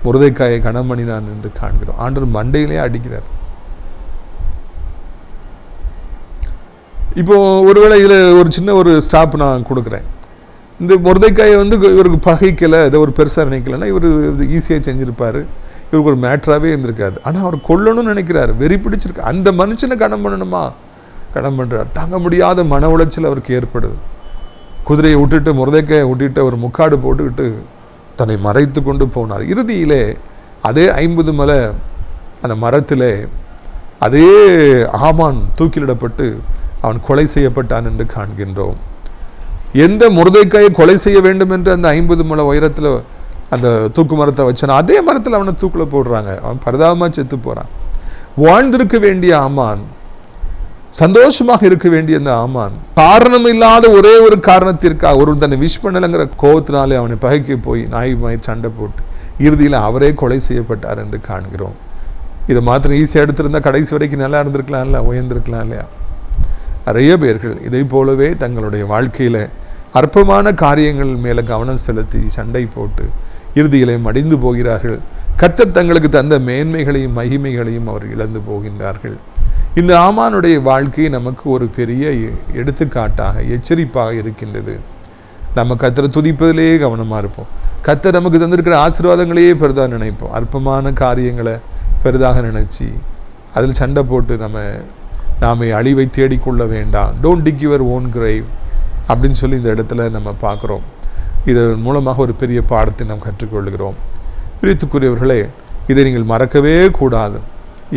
மொர்தெக்காயை கனம் பண்ணினான் என்று காண்கிறோம். ஆண்டவர் மண்டையிலே அடிக்கிறார். இப்போ ஒருவேளை இதில் ஒரு சின்ன ஒரு ஸ்டாப் நான் கொடுக்குறேன். இந்த மொர்தெக்காயை இவருக்கு பகைக்கலை, இதை ஒரு பெருசாக நினைக்கலைன்னா இவர் ஈஸியாக செஞ்சுருப்பார், இவருக்கு ஒரு மேட்ராகவே இருந்திருக்காது. ஆனால் அவர் கொல்லணும்னு நினைக்கிறார், வெறி பிடிச்சிருக்கு. அந்த மனுஷனை கனம் பண்ணணுமா, கனம் பண்ணுறார். தாங்க முடியாத மன உளைச்சல் அவருக்கு ஏற்படுது. குதிரையை விட்டுட்டு மொர்தெக்காயை விட்டுட்டு அவர் முக்காடு போட்டுக்கிட்டு தன்னை மறைத்து கொண்டு போனார். இறுதியிலே அதே 50 மலை அந்த மரத்திலே அதே ஆமான் தூக்கிலிடப்பட்டு அவன் கொலை செய்யப்பட்டான் என்று காண்கின்றோம். எந்த மொர்தெக்காயை கொலை செய்ய வேண்டும் என்று அந்த 50 முழ உயரத்தில் அந்த தூக்கு மரத்தை வச்சான், அதே மரத்தில் அவனை தூக்கில் போடுறாங்க. அவன் பரிதாபமாக செத்து போகிறான். வாழ்ந்திருக்க வேண்டிய ஆமான், சந்தோஷமாக இருக்க வேண்டிய அந்த ஆமான், காரணம் இல்லாத ஒரே ஒரு காரணத்திற்காக ஒரு தன்னை விஷ் பண்ணலைங்கிற கோபத்தினாலே அவனை பகைக்கு போய் நாய் சண்டை போட்டு இறுதியில் அவரே கொலை செய்யப்பட்டார் என்று காண்கிறோம். இதை மாத்திரம் ஈஸியாக எடுத்திருந்தால் கடைசி வரைக்கும் நல்லா இருந்திருக்கலாம்ல, உயர்ந்திருக்கலாம் இல்லையா? நிறைய பேர்கள் இதை போலவே தங்களுடைய வாழ்க்கையில் அற்பமான காரியங்கள் மேலே கவனம் செலுத்தி சண்டை போட்டு இறுதியிலே மடிந்து போகிறார்கள். கர்த்தர் தங்களுக்கு தந்த மேன்மைகளையும் மகிமைகளையும் அவர் இழந்து போகின்றார்கள். இந்த ஆமானுடைய வாழ்க்கை நமக்கு ஒரு பெரிய எடுத்துக்காட்டாக எச்சரிப்பாக இருக்கின்றது. நம்ம கர்த்தரை துதிப்பதிலேயே கவனமாக இருப்போம். கர்த்தர் நமக்கு தந்திருக்கிற ஆசீர்வாதங்களையே பெரிதாக நினைப்போம். அற்பமான காரியங்களை பெரிதாக நினைச்சி அதில் சண்டை போட்டு நாம அழிவை தேடிக்கொள்ள வேண்டாம். Don't dig your own grave அப்படின்னு சொல்லி இந்த இடத்துல நம்ம பார்க்குறோம். இதன் மூலமாக ஒரு பெரிய பாடத்தை நாம் கற்றுக்கொள்கிறோம். பிரித்துக்குரியவர்களே, இதை நீங்கள் மறக்கவே கூடாது.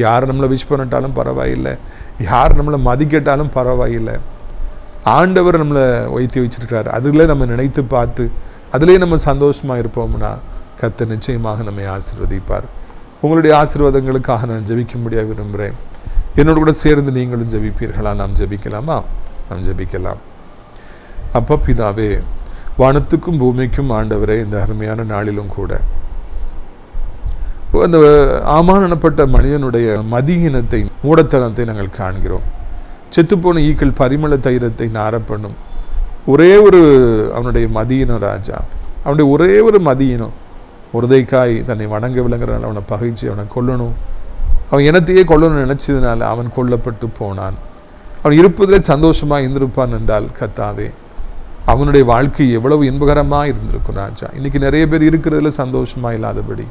யார் நம்மளை விஷ் பண்ணிட்டாலும் பரவாயில்லை, யார் நம்மளை மதிக்கட்டாலும் பரவாயில்லை. ஆண்டவர் நம்மளை வைத்து வச்சிருக்கிறார். அதில் நம்ம நினைத்து பார்த்து அதிலே நம்ம சந்தோஷமாக இருப்போம்னா கர்த்தர் நிச்சயமாக நம்மை ஆசீர்வதிப்பார். உங்களுடைய ஆசீர்வாதங்களுக்காக நான் ஜெபிக்கும்படியாக விரும்புகிறேன். என்னோடு கூட சேர்ந்து நீங்களும் ஜெபிப்பீர்களா? நாம் ஜெபிக்கலாமா? நாம் ஜெபிக்கலாம். அப்பா பிதாவே, வானத்துக்கும் பூமிக்கும் ஆண்டவரே, இந்த அருமையான நாளிலும் கூட அந்த ஆமான் எனப்பட்ட மனிதனுடைய மதியினத்தை, மூடத்தனத்தை நாங்கள் காண்கிறோம். செத்துப்போன ஈக்கள் பரிமள தைரத்தை நாரப்பண்ணும் ஒரே ஒரு அவனுடைய மதியினம் ராஜா, அவனுடைய ஒரே ஒரு மதியினம் மொர்தெக்காய் தன்னை வணங்க விளங்குறனால அவனை பகைச்சு அவனை கொல்லணும், அவன் இனத்தையே கொல்லணும்னு நினச்சதுனால அவன் கொல்லப்பட்டு போனான். அவன் இருப்பதிலே சந்தோஷமாக இருந்திருப்பான் என்றால் கர்த்தாவே, அவனுடைய வாழ்க்கை எவ்வளவு இன்பகரமாக இருந்திருக்கும் ராஜா. இன்றைக்கி நிறைய பேர் இருக்கிறதுல சந்தோஷமாக இல்லாதபடி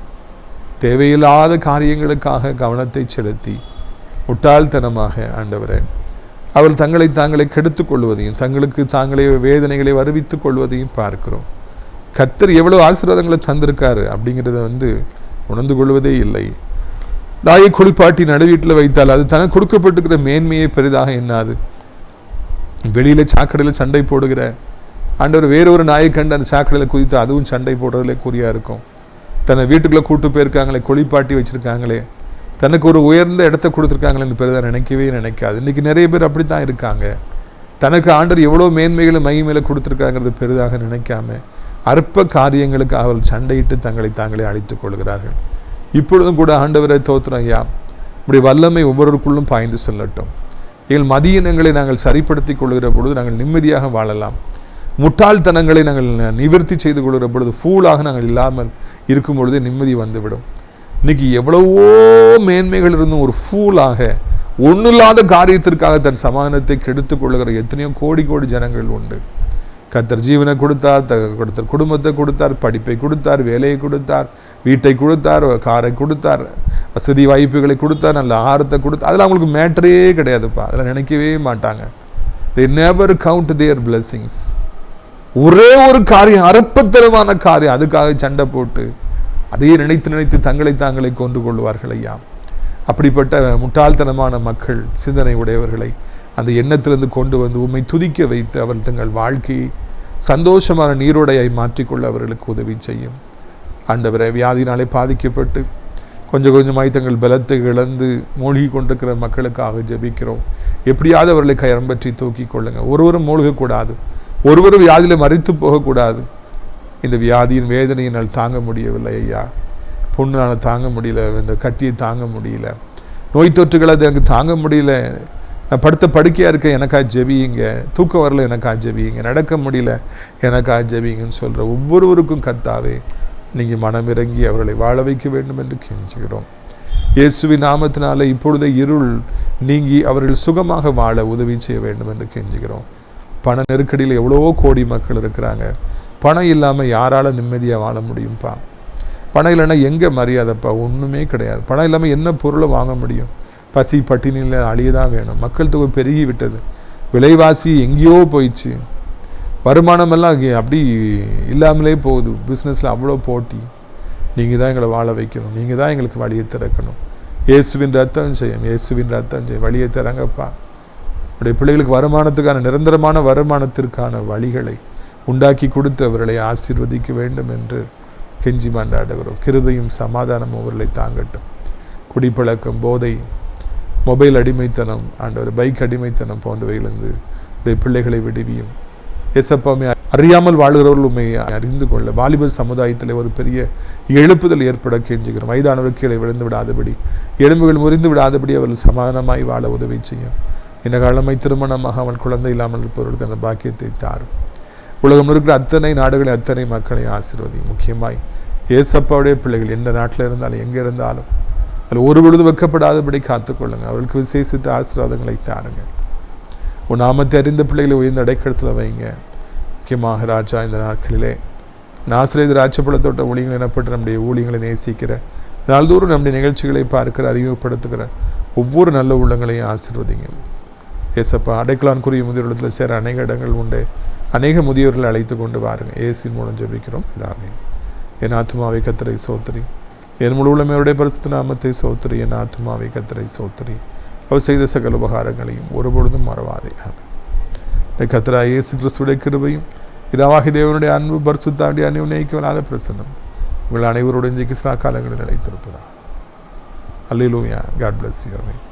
தேவையில்லாத காரியங்களுக்காக கவனத்தை செலுத்தி முட்டாள்தனமாக ஆண்டவரே அவள் தங்களை தாங்களே கெடுத்து கொள்வதையும் தங்களுக்கு தாங்களே வேதனைகளை வருவித்துக் கொள்வதையும் பார்க்கிறோம். கர்த்தர் எவ்வளவு ஆசீர்வாதங்களை தந்திருக்காரு அப்படிங்கிறத உணர்ந்து கொள்வதே இல்லை. நாயை குளிப்பாட்டி நடுவீட்டில் வைத்தால் அது தனக்கு கொடுக்கப்பட்டிருக்கிற மேன்மையை பெரிதாக எண்ணாது. வெளியில் சாக்கடையில் சண்டை போடுகிற ஆண்டவர் வேறொரு நாயை கண்டு அந்த சாக்கடையில் குதித்து அதுவும் சண்டை போடுறதுலே குறியாக இருக்கும். தன்னை வீட்டுக்குள்ளே கூட்டு போயிருக்காங்களே, குளிப்பாட்டி வச்சுருக்காங்களே, தனக்கு ஒரு உயர்ந்த இடத்த கொடுத்துருக்காங்களேன்னு பெரிதாக நினைக்கவே நினைக்காது. இன்றைக்கி நிறைய பேர் அப்படி தான் இருக்காங்க. தனக்கு ஆண்டவர் எவ்வளோ மேன்மைகளை மகிமையில கொடுத்துருக்காங்கிறது பெரிதாக நினைக்காம அற்ப காரியங்களுக்கு அவர்கள் சண்டையிட்டு தங்களை தாங்களே அழித்துக் கொள்கிறார்கள். இப்பொழுதும் கூட ஆண்டவரை தோத்திரம் ஐயா, இப்படி வல்லமை ஒவ்வொருவருக்குள்ளும் பாய்ந்து செல்லட்டும். எங்கள் மதியினங்களை நாங்கள் சரிப்படுத்தி கொள்கிற பொழுது நாங்கள் நிம்மதியாக வாழலாம். முட்டாள்தனங்களை நாங்கள் நிவர்த்தி செய்து கொள்கிற பொழுது, ஃபூலாக நாங்கள் இல்லாமல் இருக்கும் பொழுதே நிம்மதி வந்துவிடும். இன்றைக்கி எவ்வளவோ மேன்மைகள் இருந்தும் ஒரு ஃபூலாக ஒன்றுமில்லாத காரியத்திற்காக தன் சமாதானத்தை கெடுத்து கொள்ளுகிற எத்தனையோ கோடி கோடி ஜனங்கள் உண்டு. கர்த்தர் ஜீவனை கொடுத்தார், கொடுத்தார் குடும்பத்தை கொடுத்தார், படிப்பை கொடுத்தார், வேலையை கொடுத்தார், வீட்டை கொடுத்தார், காரை கொடுத்தார், வசதி வாய்ப்புகளை கொடுத்தார், நல்ல ஆகாரத்தை கொடுத்தார். அதில் அவங்களுக்கு மேட்டரே கிடையாதுப்பா. அதில் நினைக்கவே மாட்டாங்க. they never count their blessings. ஒரே ஒரு காரியம், அற்பத்தனமான காரியம், அதுக்காக சண்டை போட்டு அதையே நினைத்து நினைத்து தங்களை தாங்களை கொண்டு கொள்வார்கள் ஐயா. அப்படிப்பட்ட முட்டாள்தனமான மக்கள், சிந்தனை உடையவர்களை அந்த எண்ணத்திலிருந்து கொண்டு வந்து உம்மை துதிக்க வைத்து அவர்கள் தங்கள் வாழ்க்கையை சந்தோஷமான நீரோடையாய் மாற்றிக்கொள்ள அவர்களுக்கு உதவி செய்யும். ஆண்டவரை, வியாதினாலே பாதிக்கப்பட்டு கொஞ்சம் கொஞ்சமாய் தங்கள் பலத்தை இழந்து மூழ்கி கொண்டிருக்கிற மக்களுக்காக ஜெபிக்கிறோம். எப்படியாவது அவர்களை கயம்பற்றி தூக்கி கொள்ளுங்க. ஒருவரும் மூழ்கக்கூடாது, ஒருவரும் வியாதியில் மறித்து போகக்கூடாது. இந்த வியாதியின் வேதனையினால் தாங்க முடியவில்லை ஐயா. புண்ணால் தாங்க முடியல, இந்த கட்டியை தாங்க முடியல, நோய் தொற்றுகளை அது எனக்கு தாங்க முடியல, நான் படுத்த படுக்கையாக இருக்க எனக்காக ஜெபியுங்க, தூக்கம் வரல எனக்காக ஜெபியுங்க, நடக்க முடியல எனக்காக ஜெபியுங்கன்னு சொல்கிற ஒவ்வொருவருக்கும் கர்த்தாவே நீங்கள் மனமிறங்கி அவர்களை வாழ வைக்க வேண்டும் என்று கெஞ்சுகிறோம். இயேசுவின் நாமத்தினாலே இப்பொழுதே இருள் நீங்கி அவர்கள் சுகமாக வாழ உதவி செய்ய வேண்டும் என்று கெஞ்சுகிறோம். பண நெருக்கடியில் எவ்வளவோ கோடி மக்கள் இருக்கிறாங்க. பணம் இல்லாமல் யாரால் நிம்மதியாக வாழ முடியும்ப்பா? பணம் இல்லைன்னா எங்கே மரியாதைப்பா? ஒன்றுமே கிடையாது. பணம் இல்லாமல் என்ன பொருளை வாங்க முடியும்? பசி பட்டினியில் அழிய தான் வேணும். மக்கள் தொகை பெருகி விட்டது, விலைவாசி எங்கேயோ போயிடுச்சு. வருமானமெல்லாம் அப்படி இல்லாமலே போகுது. பிஸ்னஸில் அவ்வளோ போட்டி. நீங்கள் தான் எங்களை வாழ வைக்கணும், நீங்கள் தான் எங்களுக்கு வழியை திறக்கணும். இயேசுவின் ரத்தம் செய்யும், இயேசுவின் ரத்தம் செய்யும், வழியை திறங்கப்பா. உடைய பிள்ளைகளுக்கு வருமானத்துக்கான நிரந்தரமான வருமானத்திற்கான வழிகளை உண்டாக்கி கொடுத்து அவர்களை ஆசீர்வதிக்க வேண்டும் என்று கெஞ்சி மன்றாடுகிறோம். கிருபையும் சமாதானமும் அவர்களை தாங்கட்டும். குடிப்பழக்கம், போதை, மொபைல் அடிமைத்தனம், ஆண்டவர் பைக் அடிமைத்தனம் போன்றவைகளிலிருந்து உடைய பிள்ளைகளை விடுவியும். ஏசப்பாமே, அறியாமல் வாழ்கிறவர்கள் உண்மை அறிந்து கொள்ள வாலிபர் சமுதாயத்தில் ஒரு பெரிய எழுப்புதல் ஏற்பட கெஞ்சுகிறோம். வயதானவர் கீழே விழுந்து விடாதபடி, எலும்புகள் முறிந்து விடாதபடி அவர்கள் சமாதானமாய் வாழ உதவி செய்யும். இந்த காலமை திருமணமாக அவன் குழந்தை இல்லாமல் இருப்பவர்களுக்கு அந்த பாக்கியத்தை தாரும். உலகம் இருக்கிற அத்தனை நாடுகளை, அத்தனை மக்களை ஆசீர்வதி. முக்கியமாய் ஏசப்பாவுடைய பிள்ளைகள் எந்த நாட்டில் இருந்தாலும் எங்கே இருந்தாலும் அதில் ஒரு பொழுது வெக்கப்படாதபடி காத்துக்கொள்ளுங்க. அவர்களுக்கு விசேஷித்த ஆசீர்வாதங்களை தாருங்க. உன் நாமத்தை அறிந்த பிள்ளைகளை உயர்ந்த அடைக்கலத்தில் வைங்க. முக்கியமாக ராஜா, இந்த நாட்களிலே நாசரேத் ராஜபலத்தோட்ட ஊழியங்கள் எனப்பட்டு நம்முடைய ஊழியங்களை நேசிக்கிற, நாள்தோறும் நம்முடைய நிகழ்ச்சிகளை பார்க்கிற, அறிமுகப்படுத்துகிற ஒவ்வொரு நல்ல உள்ளங்களையும் ஆசீர்வதிங்க. ஏசப்பா, அடைக்கலான்குரிய முதியோரிடத்தில் சேர அநேக இடங்கள் உண்டு. அநேக முதியோர்களை அழைத்து கொண்டு வாருங்க. இயேசுவின் மூலம் ஜெபிக்கிறோம் இதாவே. என் ஆத்துமாவை கர்த்தரை சோத்திரி, என் முழு உள்ளமையுடைய பரிசுத்த நாமத்தை சோத்திரி. என் ஆத்துமாவை கர்த்தரை சோத்திரி, அவர் செய்த சகல உபகாரங்களையும் ஒருபொழுதும் மறவாதே. கர்த்தராகிய இயேசு கிறிஸ்துவின் கிருபையும் பிதாவாகிய தேவனுடைய அன்பு பரிசுத்தாவிய அந்யோன்யைக்கவனாத பிரசன்னம் உங்கள் அனைவருடைய இன்றைக்கு சதா காலங்களில் நிலைத்திருப்பதா. அல்லேலூயா. God bless you. Amen.